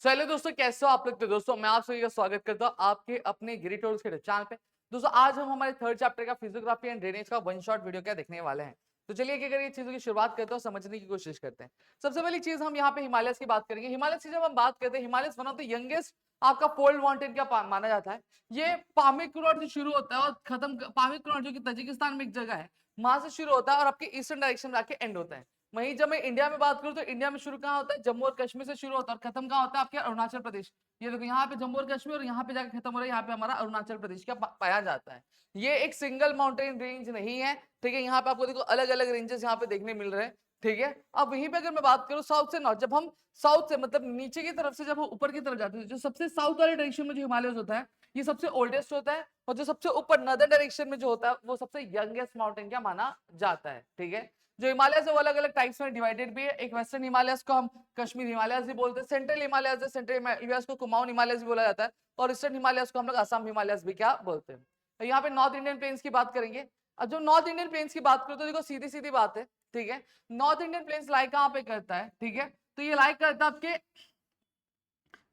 चलिए दोस्तों, कैसे हो आप लोग? तो दोस्तों मैं आप सभी का स्वागत करता हूँ आपके अपने गिरी टूल्स के चैनल पे। दोस्तों आज हम हमारे थर्ड चैप्टर का फिजियोग्राफी एंड ड्रेनेज का वन शॉट वीडियो क्या देखने वाले हैं। तो चलिए क्या करिए, चीजों की शुरुआत करते हैं और समझने की कोशिश करते हैं। सबसे पहली चीज हम यहाँ पे हिमालयस की बात करेंगे। हिमालयस की जब हम बात करते हैं, Himalayas one of the youngest आपका फोल्ड माउंटेन क्या माना जाता है। ये पामिकुरॉड से शुरू होता है और खत्म पामिकुरॉड जो कि तजिकिस्तान में एक जगह है, वहां से शुरू होता है और आपके ईस्टर्न डायरेक्शन में जाके एंड होता है। वहीं जब मैं इंडिया में बात करूं तो इंडिया में शुरू कहाँ होता है, जम्मू और कश्मीर से शुरू होता है और खत्म कहाँ होता है आपके अरुणाचल प्रदेश। ये देखो यहाँ पे जम्मू और कश्मीर और यहाँ पे जाकर खत्म हो रहा है, यहाँ पे हमारा अरुणाचल प्रदेश का पाया जाता है। ये एक सिंगल माउंटेन रेंज नहीं है, ठीक है। यहाँ पे आपको देखो अलग अलग रेंजेस यहाँ पे देखने मिल रहे हैं, ठीक है। अब वहीं पे अगर मैं बात करूँ साउथ से नॉर्थ, जब हम साउथ से मतलब नीचे की तरफ से जब हम ऊपर की तरफ जाते हैं, जो सबसे साउथ वाले डायरेक्शन में जो हिमालयस होता है ये सबसे ओल्डेस्ट होता है, और जो सबसे ऊपर नदर डायरेक्शन में जो होता है वो सबसे यंगेस्ट माउंटेन क्या माना जाता है, ठीक है। जो हिमालयस है वो अलग अलग टाइप्स में डिवाइडेड भी है। एक वेस्टर्न हिमालयस को हम कश्मीर हिमालयस भी बोलते हैं, सेंट्रल हिमालयस है, सेंट्रल हिमालयस को कुमाऊन हिमालयस भी बोला जाता है, और ईस्टर्न हिमालयस को हम लोग असम हिमालयस भी क्या बोलते हैं। तो यहाँ पे नॉर्थ इंडियन प्लेन्स की बात करेंगे। अब जो नॉर्थ इंडियन प्लेन्स की बात करो तो देखो सीधी सीधी बात है, ठीक है। नॉर्थ इंडियन प्लेन्स लाई कहाँ पे करता है, ठीक है। तो ये लाई करता है आपके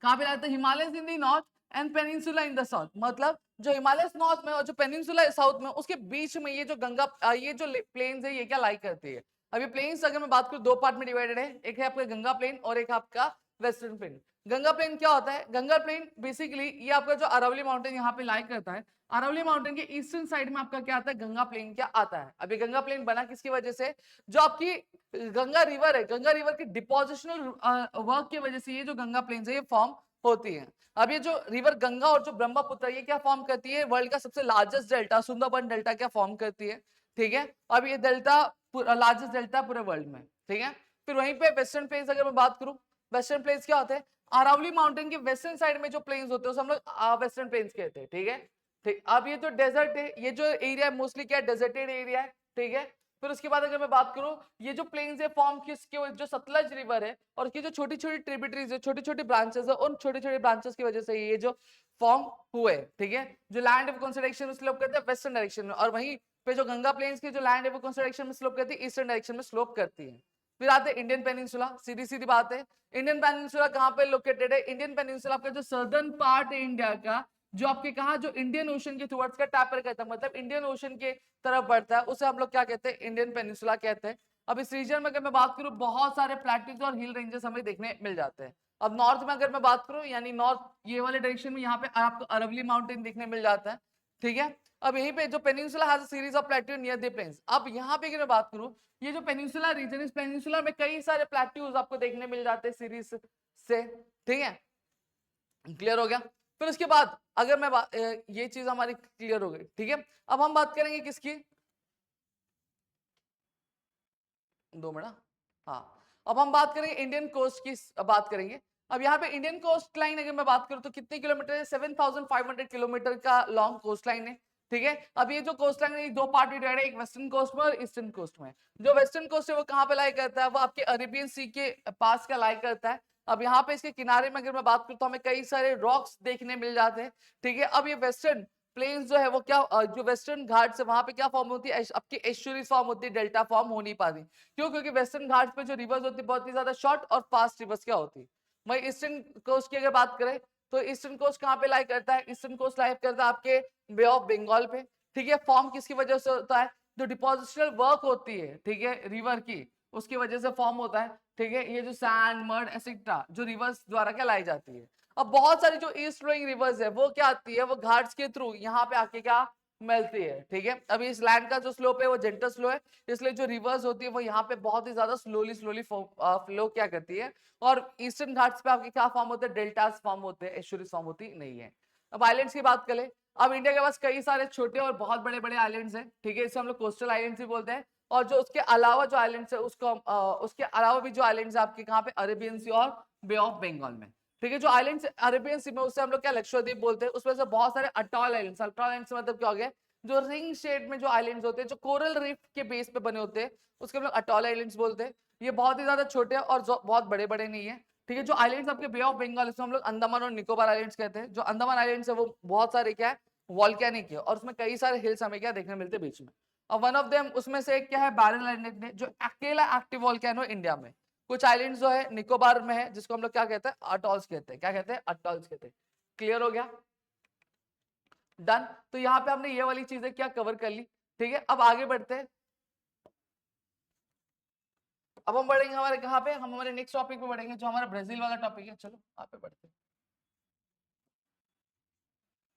कहाँ पे लाते हैं, Himalayas in the north and peninsula in the south. मतलब जो हिमालयस नॉर्थ में और जो पेनिनसुला साउथ में, उसके बीच में ये जो गंगा ये जो प्लेन्स है ये क्या लाई करती है। अभी प्लेन्स अगर मैं बात करूँ दो पार्ट में डिवाइडेड है, एक है आपका गंगा प्लेन और एक आपका वेस्टर्न प्लेन। गंगा प्लेन क्या होता है, गंगा प्लेन बेसिकली ये आपका जो अरावली माउंटेन यहाँ पे लाई करता है, अरावली माउंटेन के ईस्टर्न साइड में आपका क्या आता है, गंगा प्लेन क्या आता है। अभी गंगा प्लेन बना किसकी वजह से, जो आपकी गंगा रिवर है, गंगा रिवर के डिपोजिशनल वर्क की वजह से ये जो गंगा प्लेन है ये फॉर्म होती है। अब ये जो रिवर गंगा और जो ब्रह्मपुत्र ये क्या फॉर्म करती है, वर्ल्ड का सबसे लार्जेस्ट डेल्टा सुंदरबन डेल्टा क्या फॉर्म करती है, ठीक है। अब ये डेल्टा लार्जेस्ट डेल्टा पूरे वर्ल्ड में, ठीक है। फिर वहीं पे वेस्टर्न प्लेन्स अगर मैं बात करूं, वेस्टर्न प्लेन्स क्या होते हैं, अरावली माउंटेन के वेस्टर्न साइड में जो प्लेन्स होते हैं उसे हम लोग वेस्टर्न प्लेन्स कहते हैं, ठीक है। ठीक, अब ये जो डेजर्ट है, ये जो एरिया है मोस्टली क्या डेजर्टेड एरिया है, ठीक है। फिर उसके बाद अगर मैं बात करूं, ये जो प्लेन्स है फॉर्म किसके, जो सतलज रिवर है और उसकी जो छोटी छोटी ट्रिब्यूटरीज है, छोटी छोटी ब्रांचेस है, उन छोटे छोटे ब्रांचेस की वजह से ये जो फॉर्म हुए, ठीक है। जो लैंड ऑफ कंसिडरेशन में स्लोप करते हैं वेस्टर्न डायरेक्शन में, और वहीं पे जो गंगा प्लेन्स की जो लैंड ऑफ कंसिडरेशन में स्लोप करती है ईस्टर्न डायरेक्शन में स्लोप करती है। फिर आते हैं इंडियन पेनिनसुला, सीधी सीधी बात है। इंडियन पेनिनसुला कहाँ पे लोकेटेड है, इंडियन पेनिनसुला आपका जो सर्दर्न पार्ट है इंडिया का, जो आपके कहा जो इंडियन ओशन के टुवर्ड्स का टैपर करता है, मतलब इंडियन ओशन के तरफ बढ़ता है, उसे हम लोग क्या कहते हैं, इंडियन पेनिनसुला कहते हैं। अब इस रीजन में अगर मैं बात करूं बहुत सारे प्लेट्यूज और हिल रेंजेस हमें देखने मिल जाते हैं। अब नॉर्थ में अगर मैं बात करूं, यानी नॉर्थ ये वाले डायरेक्शन में यहाँ पे आपको अरवली माउंटेन देखने मिल जाता है, ठीक है। अब यहीं पे जो peninsula has a series of plateau near the plains. अब यहाँ पे अगर मैं बात करूं, ये जो पेनिनसुला रीजन, इस पेनिनसुला में कई सारे प्लेट्यूज आपको देखने मिल जाते हैं सीरीज से, ठीक है। क्लियर हो गया। फिर उसके बाद अगर मैं ये चीज हमारी क्लियर हो गई, ठीक है। अब हम बात करेंगे किसकी, 2 मिनट, हाँ। अब हम बात करेंगे इंडियन कोस्ट की बात करेंगे। अब यहाँ पे इंडियन कोस्ट लाइन अगर मैं बात करूँ तो कितने किलोमीटर है, 7,500 किलोमीटर का लॉन्ग कोस्ट लाइन है, ठीक है। अब ये जो कोस्ट लाइन है दो पार्ट में डिवाइड है, एक वेस्टर्न कोस्ट में और ईस्टर्न कोस्ट में। जो वेस्टर्न कोस्ट है वो कहाँ पे लाई करता है, वो आपके अरेबियन सी के पास का लाई करता है। अब यहाँ पे इसके किनारे में अगर मैं बात करूँ तो हमें कई सारे रॉक्स देखने मिल जाते हैं, ठीक है। अब ये वेस्टर्न प्लेन्स जो है वो क्या जो वेस्टर्न घाट से वहां पे क्या फॉर्म होती है, आपकी एस्चुरीज फॉर्म होती है, डेल्टा फॉर्म हो नहीं पाती। क्यों, क्योंकि वेस्टर्न घाट पे जो रिवर्स होती है बहुत ही ज्यादा शॉर्ट और फास्ट रिवर्स क्या होती है। वही ईस्टर्न कोस्ट की अगर बात करें तो ईस्टर्न कोस्ट कहाँ पे लाई करता है, ईस्टर्न कोस्ट लाई करता है आपके बे ऑफ बंगाल पे, ठीक है। फॉर्म किसकी वजह से होता है, जो डिपोजिशनल वर्क होती है, ठीक है, रिवर की, उसकी वजह से फॉर्म होता है, ठीक है। ये जो सैंड मड एसेट्रा जो रिवर्स द्वारा क्या लाई जाती है। अब बहुत सारी जो ईस्ट फ्लोइंग रिवर्स है वो क्या आती है, वो घाट्स के थ्रू यहाँ पे आके क्या मिलती है, ठीक है। अभी इस लैंड का जो स्लोप है वो जेंटल स्लो है, इसलिए जो रिवर्स होती है वो यहाँ पे बहुत ही ज्यादा स्लोली स्लोली फ्लो क्या करती है। और ईस्टर्न घाट्स पे आपके क्या फॉर्म होते हैं, डेल्टास फॉर्म होते हैं, एस्चुरीज फॉर्म होती नहीं है। अब आइलैंड्स की बात करें, अब इंडिया के पास कई सारे छोटे और बहुत बड़े बड़े आइलैंड्स हैं, ठीक है। इसे हम लोग कोस्टल आइलैंड्स भी बोलते हैं। और जो उसके अलावा जो आइलैंड्स है उसको उसके अलावा भी जो आइलैंड्स है आपके कहाँ पे, अरेबियन सी और बे ऑफ बंगाल में, ठीक है। जो आइलैंड्स अरेबियन सी में उसे हम लोग क्या लक्षद्वीप बोलते हैं, उसमें से बहुत सारे अटॉल आइलैंड्स, अटॉल आइलैंड्स मतलब क्या हो गया, जो रिंग शेड में जो आइलैंड्स होते हैं, जो कोरल रीफ के बेस पे बने होते हैं, उसके हम लोग अटॉल आइलैंड्स बोलते हैं। ये बहुत ही ज्यादा छोटे हैं और बहुत बड़े बड़े नहीं है, ठीक है। जो आइलैंड्स आपके बे ऑफ बंगाल, इसमें हम लोग अंडमान और निकोबार आइलैंड्स कहते हैं। जो अंडमान आइलैंड्स है वो बहुत सारे क्या है, वॉल्केनिक है, और उसमें कई सारे हिल्स हमें क्या देखने मिलते हैं बीच में। और वन ऑफ देम उसमें से एक क्या है, बैरल आइलैंड है, जो अकेला एक्टिव वॉल्केनो इंडिया में। कुछ आइलैंड जो है निकोबार में है, जिसको हम लोग क्या कहते हैं, अटॉल्स कहते हैं। क्या कहते हैं, अटॉल्स कहते हैं। क्लियर हो गया, डन। तो यहाँ पे हमने ये वाली चीजें क्या कवर कर ली, ठीक है। अब आगे बढ़ते हैं, अब हम बढ़ेंगे हमारे कहाँ पे, हम हमारे नेक्स्ट टॉपिक पे बढ़ेंगे जो हमारा ब्राजील वाला टॉपिक है। चलो यहाँ पे बढ़ते हैं,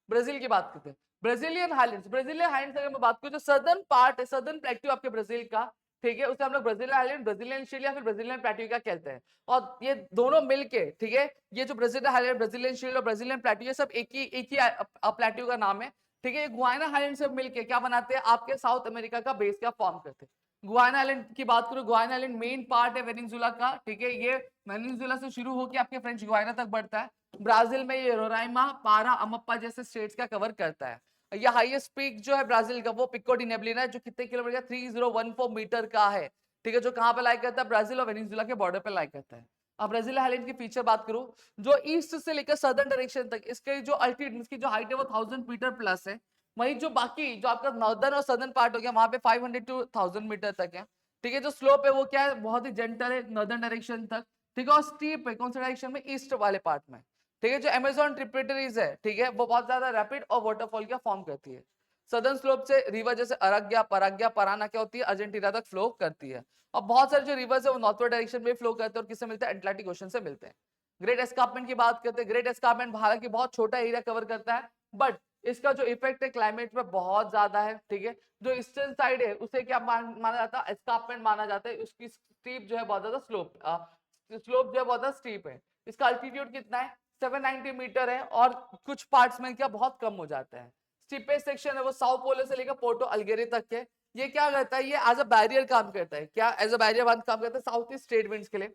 ब्राजील की बात करते हैं। ब्राजीलियन हाइलैंड्स, ब्राजीलियन हाइलैंड्स अगर मैं बात करूं, जो सदर्न पार्ट है, सदर्न प्लेट्यू आपके ब्राजील का, ठीक है, उसे हम लोग ब्राजीलियन हाइलैंड, ब्राजीलियन शील्ड या फिर ब्राजीलियन प्लेट्यू का कहते हैं। और ये दोनों मिलके, ठीक है, ये जो ब्राजीलियन हाइलैंड, ब्राजीलियन शील्ड और ब्राजीलियन प्लेट्यू, ये सब एक ही प्लेट्यू का नाम है, ठीक है। ये गुयाना हाइलैंड से मिलके क्या बनाते हैं, आपके साउथ अमेरिका का बेस क्या फॉर्म करते हैं। गुयाना आइलैंड की बात करूं, गुयाना आइलैंड मेन पार्ट है वेनेजुला का, ठीक है। ये वेनेजुला से शुरू होकर आपके फ्रेंच गुयाना तक बढ़ता है। ब्राजील में ये रोराइमा, पारा, अमप्पा जैसे स्टेट्स का कवर करता है। ये हाईएस्ट पीक जो है ब्राजील का, वो पिको डी नेबलिना है, जो कितने किलोमीटर का, 3014 मीटर का है, ठीक है, जो कहां पे लाई करता है, ब्राजील और वेनेजुला के बॉर्डर पे लाई करता है। अब ब्राजील हाइलैंड की फीचर बात करूं, जो ईस्ट से लेकर सदर्न डायरेक्शन तक, इसके जो अल्टीट्यूड, इसकी जो हाइट है वो 1000 मीटर प्लस है। वहीं जो बाकी जो आपका नॉर्दर्न और सदर्न पार्ट हो गया, वहां पे 500 टू 1000 मीटर तक है, ठीक है। जो स्लोप है वो क्या है, बहुत ही जेंटल है नॉर्दर्न डायरेक्शन तक, ठीक है। और स्टीप है कौन सा डायरेक्शन में, ईस्ट वाले पार्ट में, ठीक है। जो अमेज़न ट्रिब्यूटरीज है, ठीक है, वो बहुत ज्यादा रैपिड और वाटरफॉल का फॉर्म करती है। सदर्न स्लोप से रिवर जैसे अराग्या, पराग्या, पराना क्या होती है, अर्जेंटीना तक फ्लो करती है। और बहुत सारे जो रिवर्स है वो नॉर्थवर्ड डायरेक्शन में फ्लो करते हैं और किससे मिलते हैं, अटलांटिक ओशन से मिलते हैं। ग्रेट एस्कार्पमेंट की बात करते हैं, ग्रेट एस्कार्पमेंट हालांकि बहुत छोटा एरिया कवर करता है, बट इसका जो इफेक्ट है क्लाइमेट में बहुत ज्यादा है, ठीक है। जो ईस्टर्न साइड है उसे क्या माना जाता है, एस्कार्पमेंट माना जाता है। उसकी स्टीप जो है बहुत ज्यादा स्लोप जो है बहुत ज्यादा स्टीप है। इसका अल्टीट्यूड कितना है, 790 मीटर है, और कुछ पार्ट्स में क्या बहुत कम हो जाता है। स्टीपेस्ट सेक्शन है वो साउ पोलो से लेकर पोर्टो अल्गेरे तक है। ये क्या करता है, ये एज अ बैरियर काम करता है। क्या एज अ बैरियर काम करता है साउथ ईस्ट ट्रेड विंड्स के लिए।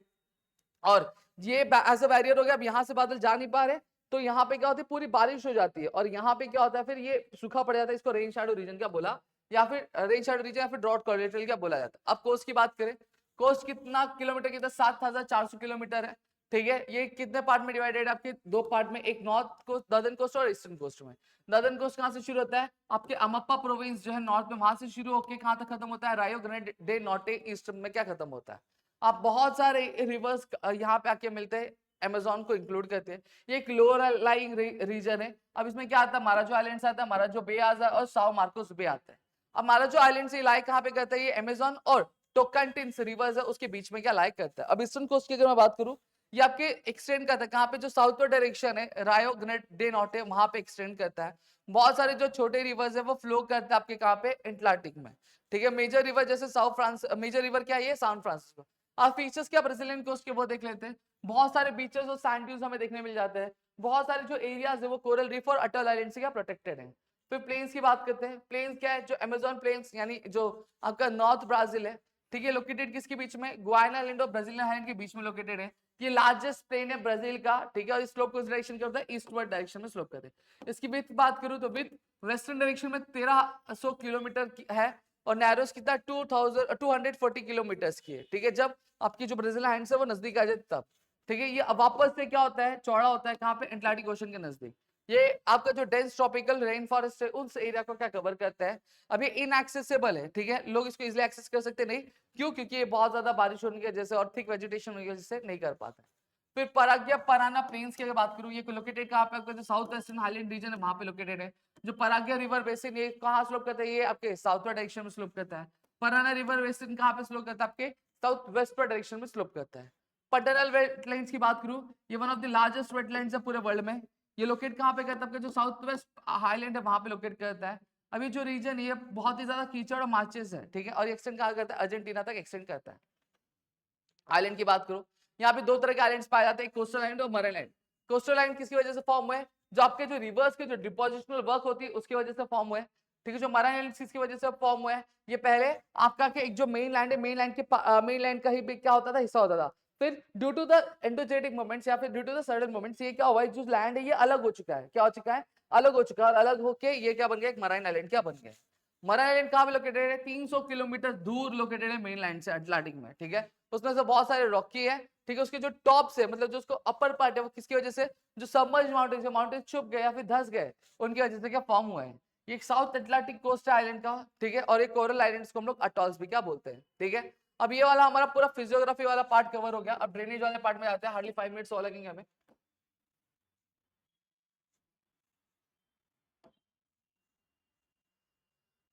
और ये एज अ बैरियर हो गया, अब यहाँ से बादल जा नहीं पा रहे, तो यहाँ पे क्या होती है, पूरी बारिश हो जाती है, और यहाँ पे क्या होता है, फिर ये सूखा पड़ जाता है। इसको रेन शैडो रीजन क्या बोला, या फिर रेन शैडो रीजन या फिर ड्रॉट कोलेटरल क्या बोला जाता है। अब कोस्ट की बात करें, कोस्ट कितना किलोमीटर की, 7400 किलोमीटर है, ठीक है। ये कितने पार्ट में डिवाइडेड है, आपके दो पार्ट में, एक नॉर्थ कोस्ट, नॉर्दर्न कोस्ट और ईस्टर्न कोस्ट में। नॉर्दर्न कोस्ट कहां से शुरू होता है, आपके अमप्पा प्रोविंस जो है नॉर्थ में, वहां से शुरू होकर कहां तक खत्म होता है, रायो ग्रांडे डे नॉर्टे ईस्ट में क्या खत्म होता है। आप बहुत सारे रिवर्स यहाँ पे आके मिलते हैं, अमेज़न को इंक्लूड करते हैं। ये एक लोअर लाइंग रीजन है। अब इसमें क्या आता है, माराजो आइलैंड्स आता है, माराजो बे आता है और साओ मार्कोस बे आता है। अब माराजो आइलैंड से लाई कहाँ पे करता है, ये अमेज़न और टोकांटिन्स रिवर्स है उसके बीच में क्या लाई करता है। अब ईस्टर्न कोस्ट की अगर मैं बात करूं, ये आपके एक्सटेंड करता है कहाँ पे, जो साउथवर्ड डायरेक्शन है, रायो ग्रांडे नॉर्टे, वहां पे एक्सटेंड करता है। बहुत सारे जो छोटे रिवर्स है वो फ्लो करते हैं आपके कहाँ पे, अटलांटिक में, ठीक है। मेजर रिवर जैसे साउथ फ्रांस, मेजर रिवर क्या है, ये सैन फ्रांसिस्को। आप फीचर्स क्या ब्राजीलियन कोस्ट के वो देख लेते हैं, बहुत सारे बीचेस और सैंड ड्यूज हमें देखने मिल जाते हैं। बहुत सारे जो एरियाज है वो कोरल रीफ और अटल आइलैंड से क्या प्रोटेक्टेड है। फिर प्लेन्स की बात करते हैं, प्लेन्स क्या है, जो अमेज़न प्लेन्स यानी जो आपका नॉर्थ ब्राजील है, ठीक है, लोकेटेड किसके बीच में, गुयाना आइलैंड और ब्राजीलियन आइलैंड के बीच में लोकेटेड है। ये लार्जेस्ट प्लेन है ब्राजील का, ठीक है, और इस स्लोप को इस डायरेक्शन करता है, ईस्टवर्ड डायरेक्शन में स्लोप करते हैं। इसकी विड्थ बात करूं तो विड्थ वेस्टर्न डायरेक्शन में 1300 किलोमीटर है, और नैरोस कितना 240 किलोमीटर की है, ठीक है। जब आपकी जो ब्राजील हैंड से वो नजदीक आ जाए तब, ठीक है। ये अब वापस से क्या होता है, चौड़ा होता है कहाँ पे, अटलांटिक ओशन के नजदीक। ये आपका जो डेंस ट्रॉपिकल रेन फॉरेस्ट है उस एरिया को क्या कवर करता है। अब ये इनएक्सेसिबल है, ठीक है, लोग इसको इजिली एक्सेस कर सकते नहीं, क्यों, क्योंकि ये बहुत ज्यादा बारिश होने की वजह से और थिक वेजिटेशन होने की वजह से नहीं कर पाता। फिर पराग्या पराना प्लेन्स की अगर बात करूं, ये लोकेटेड कहाँ पे, आपका जो साउथ वेस्टर्न हाईलैंड रीजन है वहां पे लोकेटेड है। जो पराग्या रिवर बेसिन, ये कहाँ स्लोप करता है, ये आपके साउथवर्ड डायरेक्शन में स्लोप करता है। पराना रिवर बेसिन कहाँ पे स्लोप करता है, आपके साउथ वेस्टवर्ड डायरेक्शन में स्लोप करता है। पटरल वेटलैंड्स की बात करूं, ये one of the largest wetlands है पूरे वर्ल्ड में। ये लोकेट कहाँ पे करता है, आपका जो साउथ वेस्ट हाईलैंड है वहां पे लोकेट करता है। अभी जो रीजन ये बहुत ही ज्यादा कीचड़ और मार्चेस है, ठीक है, और एक्सटेंड कहाँ करता है, अर्जेंटीना तक एक्सटेंड करता है। आइलैंड की बात करूं, यहाँ पे दो तरह के आइलैंड्स पाए जाते हैं, कोस्टल आइलैंड और मरीन आइलैंड। कोस्टल आइलैंड किसकी वजह से फॉर्म हुए, जो आपके जो रिवर्स के जो डिपोजिशनल वर्क होती है उसकी वजह से फॉर्म हुए, ठीक है। जो मरीन आइलैंड किसकी वजह से फॉर्म हुए, ये पहले आपका के एक जो मेन लैंड है, मेन लैंड के मेन लैंड का ही क्या होता था, हिस्सा होता था। फिर due to the endogenetic moments या फिर due to the sudden moments, ये क्या हुआ है, जो लैंड है ये अलग हो चुका है, क्या हो चुका है, अलग हो चुका है, और अलग होके ये क्या बन गया, एक मरीन आइलैंड क्या बन गया। मरीन आइलैंड कहाँ पे लोकेटेड है, 300 किलोमीटर दूर लोकेटेड है मेनलैंड से, अटलांटिक में, ठीक है। उसमें से बहुत सारे रॉकी है, ठीक है। उसके जो टॉप से मतलब जो उसको अपर पार्ट है वो किसकी वजह से, जो सबमर्ज माउंटेन से माउंटेन छुप गए या फिर धस गए, उनकी वजह से क्या फॉर्म हुआ है। ये एक साउथ अटलांटिक कोस्ट है आइलैंड का, ठीक है। और एक कोरल आइलैंड्स को हम लोग अटॉल्स भी क्या बोलते हैं, ठीक है। अब ये वाला हमारा पूरा फिजियोग्राफी वाला पार्ट कवर हो गया। अब ड्रेनेज वाले पार्ट में आते हैं, हार्डली 5 मिनट्स और लगेंगे हमें।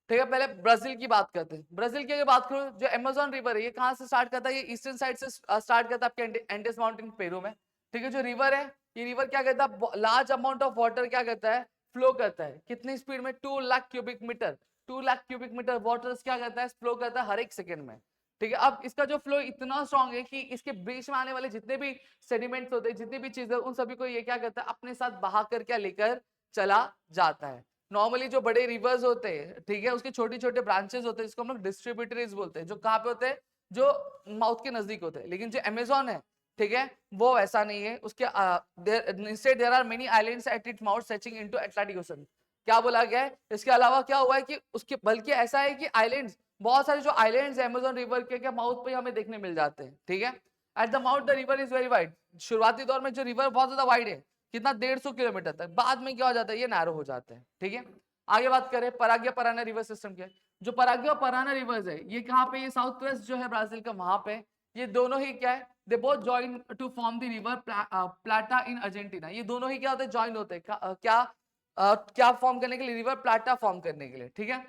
ठीक है, पहले ब्राजील की बात करते हैं। ब्राजील की अगर बात करूं, जो अमेजोन रिवर है ये कहां से स्टार्ट करता है? ये ईस्टर्न साइड से स्टार्ट करता है आपके एंडेस माउंटेन पेरू में। ठीक है, जो रिवर है ये रिवर क्या करता है, लार्ज अमाउंट ऑफ वाटर क्या करता है, फ्लो करता है। कितनी स्पीड में? 2 lakh cubic metre. 2 lakh cubic metre water क्या करता है, फ्लो करता है हर एक सेकेंड में। ठीक है, अब इसका जो फ्लो इतना स्ट्रांग है कि इसके बीच में आने वाले जितने भी सेडिमेंट्स होते हैं, जितनी भी चीजें, उन सभी को ये क्या करता है, अपने साथ बहा कर क्या लेकर चला जाता है। नॉर्मली जो बड़े रिवर्स होते हैं, ठीक है, उसके छोटे छोटे ब्रांचेस होते हैं जिसको हम लोग डिस्ट्रीब्यूटरीज बोलते हैं, जो कहाँ पे होते हैं, जो माउथ के नजदीक होते हैं। लेकिन जो अमेजोन है, ठीक है, वो ऐसा नहीं है। उसके instead there are many islands at its mouth stretching into Atlantic Ocean. क्या बोला गया है? इसके अलावा क्या हुआ है कि उसके बल्कि ऐसा है कि आइलैंड्स, बहुत सारे जो आइलैंड्स है अमेजोन रिवर के क्या माउथ पे हमें देखने मिल जाते हैं। ठीक है, at the mouth the river is very wide. शुरुआती दौर में जो रिवर बहुत ज्यादा वाइड है, कितना 150 किलोमीटर तक, बाद में क्या हो जाता है, ये नैरो हो जाते हैं। ठीक है, आगे बात करें पराग्या पराना रिवर सिस्टम के। जो पराग्या और पराना रिवर्स है ये कहाँ पे, ये साउथ वेस्ट जो है ब्राजील का, वहां पे ये दोनों ही क्या है, they both join to form the river Plata in Argentina. ये दोनों ही क्या होते हैं, ज्वाइन होते हैं क्या फॉर्म करने के लिए, रिवर प्लाटा फॉर्म करने के लिए। ठीक है,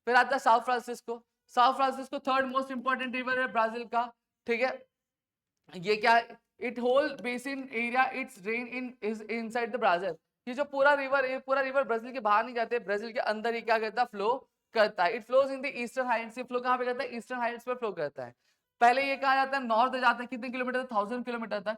फिर आता है south Francisco. South Francisco third most important river है ब्राजील का। ठीक है, ये क्या है, it whole basin area its drain in is inside the Brazil. ये जो पूरा रिवर, ये पूरा रिवर ब्राजील के बाहर नहीं जाते, ब्राजील के अंदर ही क्या करता है, फ्लो करता है। It flows in the eastern Heights. ये फ्लो कहाँ पे करता है, ईस्टर्न हाइट्स पे फ्लो करता है। पहले ये कहा जाता है नॉर्थ जाता है, कितने किलोमीटर, 1000 किलोमीटर तक।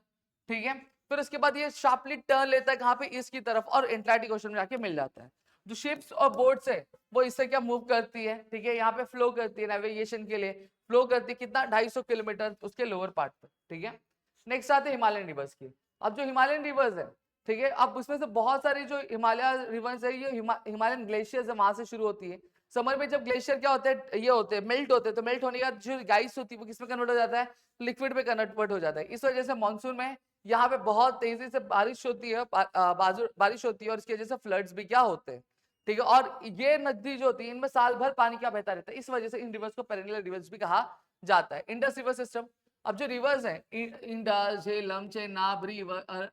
ठीक है, फिर उसके बाद ये शार्पली टर्न लेता है कहाँ पे, ईस्ट की तरफ, और एटलांटिक ओशन में जाके मिल जाता है। जो शिप्स और बोट्स है वो इससे क्या मूव करती है, ठीक है, यहाँ पे फ्लो करती है नेविगेशन के लिए, फ्लो करती है कितना, 250 किलोमीटर उसके लोअर पार्ट पर। ठीक है, नेक्स्ट आते हैं हिमालयन रिवर्स की। अब जो हिमालयन रिवर्स है, ठीक है, अब उसमें से बहुत सारी जो हिमालय रिवर्स है, ये हिमालयन ग्लेशियर्स है, वहां से शुरू होती है। समर में जब ग्लेशियर क्या होते हैं, ये होते हैं, मेल्ट होते हैं, तो मेल्ट होने के बाद जो आइस होती है वो किसमें कन्वर्ट हो जाता है, लिक्विड में कन्वर्ट हो जाता है। इस वजह से मानसून में यहाँ पे बहुत तेजी से बारिश होती है, बारिश होती है, और इसकी वजह से फ्लड्स भी क्या होते हैं। ठीक है, और ये नदी जो होती है इनमें साल भर पानी क्या बहता रहता है, इस वजह से इन रिवर्स को पेरेनियल रिवर्स भी कहा जाता है। Indus river system. अब जो रिवर्स है, इंडस, झेलम, चेनाब,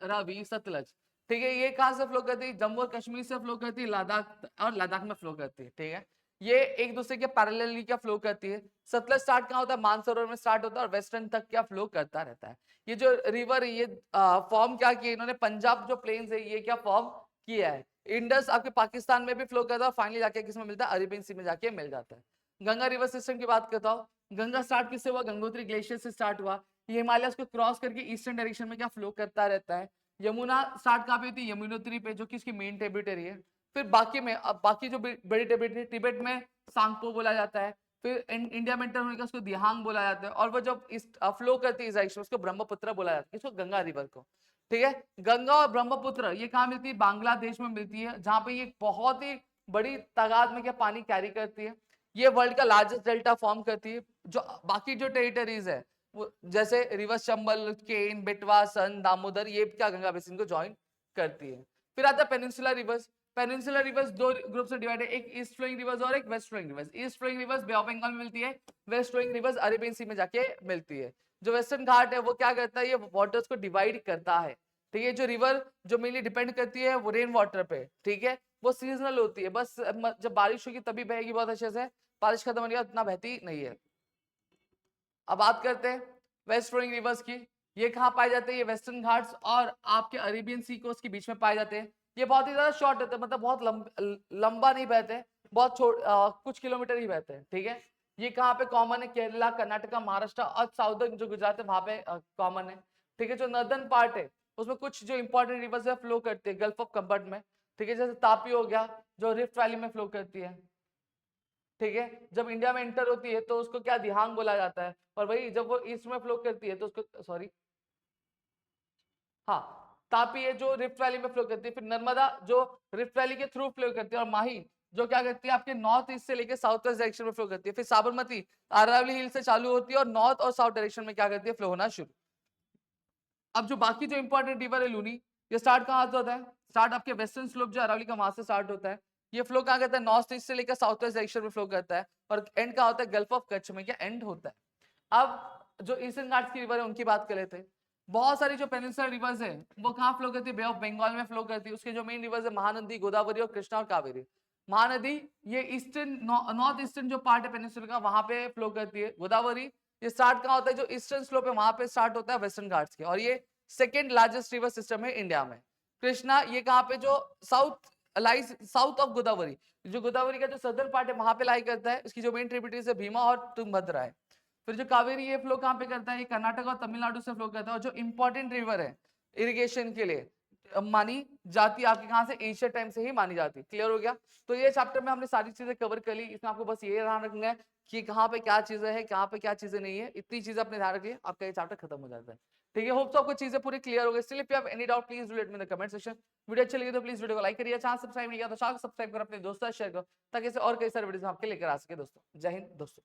रावी, सतलज, ठीक है, ये कहाँ से फ्लो करती है, जम्मू और कश्मीर से फ्लो करती है, लद्दाख, और लद्दाख में फ्लो करती है। ठीक है, ये एक दूसरे के पैरेलली क्या फ्लो करती है। सतलज स्टार्ट कहाँ होता है, मानसरोवर में स्टार्ट होता है, और वेस्टर्न तक क्या फ्लो करता रहता है। ये जो रिवर है ये फॉर्म क्या किया इन्होंने, पंजाब जो प्लेन्स है ये क्या फॉर्म किया है। इंडस आपके पाकिस्तान में भी फ्लो करता है, फाइनली जाके किसमें मिलता है, अरेबियन सी में जाके मिल जाता है। गंगा रिवर सिस्टम की बात करता हूँ। गंगा स्टार्ट किससे हुआ, गंगोत्री ग्लेशियर से स्टार्ट हुआ। ये हिमालय को क्रॉस करके ईस्टर्न डायरेक्शन में क्या फ्लो करता रहता है। यमुना स्टार्ट कहाँ पे होती है, यमुनोत्री पे, जो कि इसकी मेन ट्रिब्यूटरी है। फिर बाकी में, अब बाकी जो बड़ी ट्रिब्यूटरी, तिब्बत में सांगपो बोला जाता है। फिर इंडिया में एंटर होने का उसको दिहांग बोला जाता है, और वो जब इस फ्लो करती है इस डायरेक्शन, उसको ब्रह्मपुत्र बोला जाता है, इसको गंगा रिवर को। ठीक है, गंगा और ब्रह्मपुत्र ये कहाँ मिलती है, बांग्लादेश में मिलती है, जहां पे ये बहुत ही बड़ी तादाद में क्या पानी कैरी करती है। ये वर्ल्ड का लार्जेस्ट डेल्टा फॉर्म करती है। जो बाकी जो टेरिटरीज है वो जैसे रिवर्स चंबल, केन, बेटवा, सन, दामोदर, ये क्या गंगा बेसिन को ज्वाइन करती है। फिर आता है पेनिनसुला रिवर्स। पेनिनसुला रिवर्स दो ग्रुप से डिवाइड है, एक ईस्ट फ्लोइंग रिवर्स और एक west flowing rivers. East flowing rivers bay of Bengal में मिलती है, west flowing rivers Arabian sea में जाके मिलती है। जो वेस्टर्न घाट है वो क्या करता है, ये वाटर्स को डिवाइड करता है। ठीक है, जो रिवर जो मेनली डिपेंड करती है वो रेन वाटर पे, ठीक है, वो सीजनल होती है, बस जब बारिश होगी तभी बहेगी बहुत अच्छे से, बारिश खत्म होने के बाद उतना बहती नहीं है। अब बात करते हैं वेस्ट फ्लोइंग रिवर्स की। ये कहाँ पाए जाते हैं, ये वेस्टर्न घाट्स और आपके अरेबियन सी कोस्ट के बीच में पाए जाते हैं। ये बहुत ही ज्यादा शॉर्ट होते हैं, मतलब बहुत लंबा नहीं बहते, बहुत कुछ किलोमीटर ही बहते हैं। ठीक है, ये कहाँ पे कॉमन है, केरला, कर्नाटका, महाराष्ट्र और साउदर्न जो गुजरात है वहां पे कॉमन है। ठीक है, जो नॉर्दर्न पार्ट है उसमें कुछ जो इंपॉर्टेंट रिवर्स है फ्लो करते हैं गल्फ ऑफ कंफर्ट में। ठीक है, जैसे तापी हो गया जो रिफ्ट वैली में फ्लो करती है। ठीक है, जब इंडिया में एंटर होती है तो उसको क्या दिहांग बोला जाता है, और वही जब वो ईस्ट में फ्लो करती है तो उसको, सॉरी, हाँ, तापी है जो रिफ्ट वैली में फ्लो करती है। फिर नर्मदा जो रिफ्ट वैली के थ्रू फ्लो करती है, और माही जो क्या करती है आपके नॉर्थ ईस्ट से लेकर साउथ वेस्ट डायरेक्शन में फ्लो करती है। फिर साबरमती अरावली हिल से चालू होती है और नॉर्थ और साउथ डायरेक्शन में क्या करती है, फ्लो होना शुरू। अब जो बाकी जो इंपॉर्टेंट रिवर है लूनी, ये स्टार्ट कहाँ से होता है, स्टार्ट आपके वेस्टर्न स्लोप जो अरावली का वहां से स्टार्ट होता है। ये फ्लो कहाँ करता है, नॉर्थ ईस्ट से लेकर साउथ वेस्ट डायरेक्शन में फ्लो करता है, और एंड कहाँ होता है, गल्फ ऑफ कच्छ में क्या एंड होता है। अब जो ईस्टर्न घाट्स की रिवर है उनकी बात कर लेते हैं। बहुत सारी जो पेनिनसुलर रिवर्स है वो कहाँ फ्लो करती है, बे ऑफ बंगाल में फ्लो करती है। उसके जो मेन रिवर्स है महानदी, गोदावरी और कृष्णा और कावेरी। महानदी ये ईस्टर्न नॉर्थ ईस्टर्न जो पार्ट है पेनिनसुला का वहां पे फ्लो करती है। गोदावरी ये स्टार्ट कहाँ होता है, जो ईस्टर्न स्लोप है वहां पे स्टार्ट होता है वेस्टर्न घाट्स के, और ये सेकेंड लार्जेस्ट रिवर सिस्टम है इंडिया में। कृष्णा ये कहाँ पे जो south lies south of Godavari, जो गोदावरी का जो सदर्न पार्ट है वहां पे लाई करता है। इसकी जो मेन ट्रिब्यूटरीज है भीमा और तुंगभद्रा है। फिर जो कावेरी ये फ्लो कहाँ पे करता है, ये कर्नाटक और तमिलनाडु से फ्लो करता है। और जो इंपॉर्टेंट रिवर है इरिगेशन के लिए मानी जाती है आपके कहाँ से, एशियन टाइम से ही मानी जाती है। क्लियर हो गया। तो ये चैप्टर में हमने सारी चीजें कवर कर ली। इसमें आपको बस ये ध्यान रखना है कि कहाँ पे क्या चीजें है, कहाँ पे क्या चीजें नहीं है। इतनी चीजें अपने ध्यान रखिए, आपका ये चैप्टर खत्म हो जाता है। ठीक है, होप तो आपको चीजें पूरी क्लियर हो गई। Still if you have any doubt please do let me in the comment section. Video अच्छी लगी तो प्लीज वीडियो को लाइक करिए, चैनल सब्सक्राइब नहीं किया तो चैनल सब्सक्राइब कर अपने दोस्तों शेयर करो, ताकि ऐसे और कई सारे वीडियोस आपके लेकर आ सके। दोस्तों जय हिंद दोस्तों।